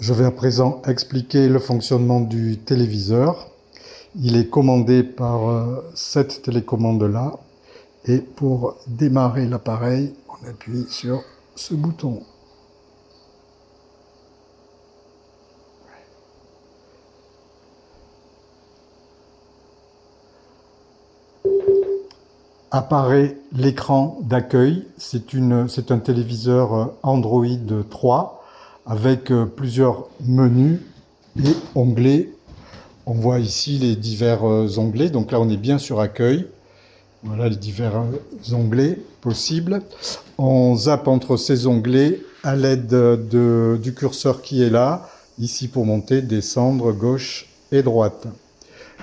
Je vais à présent expliquer le fonctionnement du téléviseur. Il est commandé par cette télécommande-là. Et pour démarrer l'appareil, on appuie sur ce bouton. Apparaît l'écran d'accueil. C'est un téléviseur Android 3 avec plusieurs menus et onglets. On voit ici les divers onglets. Donc là, on est bien sur accueil. Voilà les divers onglets possibles. On zappe entre ces onglets à l'aide du curseur qui est là, ici pour monter, descendre, gauche et droite.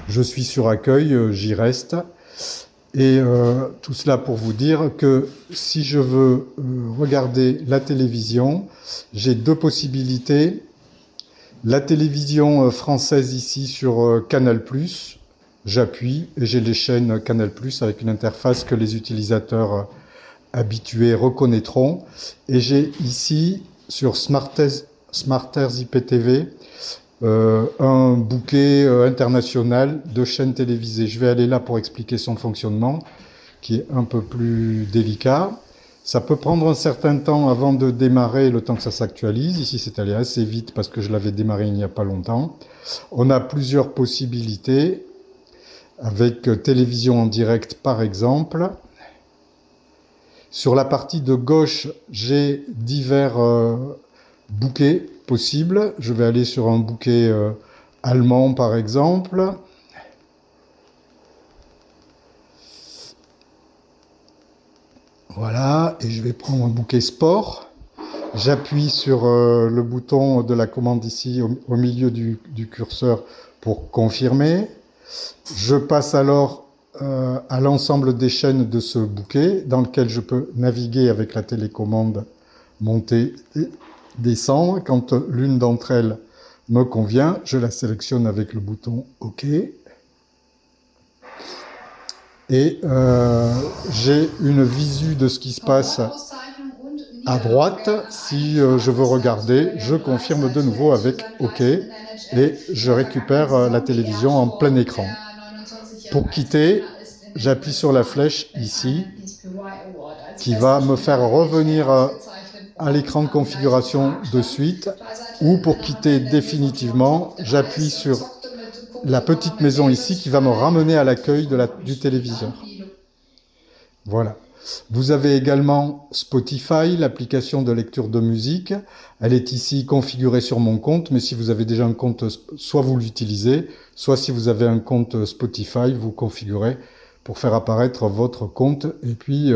Je suis sur accueil, j'y reste. Et tout cela pour vous dire que si je veux regarder la télévision, j'ai deux possibilités. La télévision française ici sur Canal+, j'appuie et j'ai les chaînes Canal+, avec une interface que les utilisateurs habitués reconnaîtront. Et j'ai ici sur Smarters IPTV un bouquet international de chaînes télévisées. Je vais aller là pour expliquer son fonctionnement, qui est un peu plus délicat. Ça peut prendre un certain temps avant de démarrer, le temps que ça s'actualise. Ici, c'est allé assez vite parce que je l'avais démarré il n'y a pas longtemps. On a plusieurs possibilités avec télévision en direct, par exemple. Sur la partie de gauche, j'ai divers bouquets possibles. Je vais aller sur un bouquet allemand, par exemple. Voilà, et je vais prendre un bouquet sport. J'appuie sur le bouton de la commande ici au milieu du curseur pour confirmer. Je passe alors à l'ensemble des chaînes de ce bouquet dans lequel je peux naviguer avec la télécommande, monter et descendre. Quand l'une d'entre elles me convient, je la sélectionne avec le bouton OK. Et j'ai une visu de ce qui se passe à droite. Si je veux regarder, je confirme de nouveau avec OK et je récupère la télévision en plein écran. Pour quitter, j'appuie sur la flèche ici qui va me faire revenir à l'écran de configuration de suite, ou pour quitter définitivement, j'appuie sur la petite maison ici qui va me ramener à l'accueil du téléviseur. Voilà. Vous avez également Spotify, l'application de lecture de musique. Elle est ici configurée sur mon compte, mais si vous avez déjà un compte, soit vous l'utilisez, soit si vous avez un compte Spotify, vous configurez pour faire apparaître votre compte. Et puis,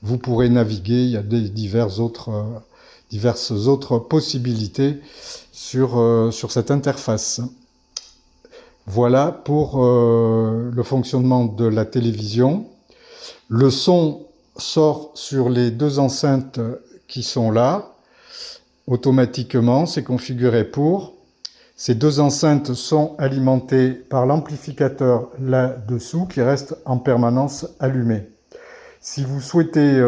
vous pourrez naviguer. Il y a diverses autres possibilités sur cette interface. Voilà pour le fonctionnement de la télévision. Le son sort sur les deux enceintes qui sont là, automatiquement, c'est configuré pour. Ces deux enceintes sont alimentées par l'amplificateur là-dessous qui reste en permanence allumé. Si vous souhaitez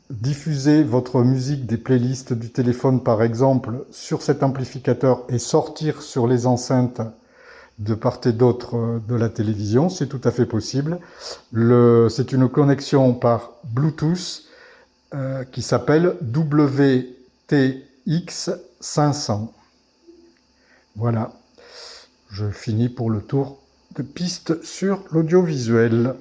diffuser votre musique des playlists du téléphone par exemple sur cet amplificateur et sortir sur les enceintes de part et d'autre de la télévision, c'est tout à fait possible. C'est une connexion par Bluetooth qui s'appelle WTX500. Voilà, je finis pour le tour de piste sur l'audiovisuel.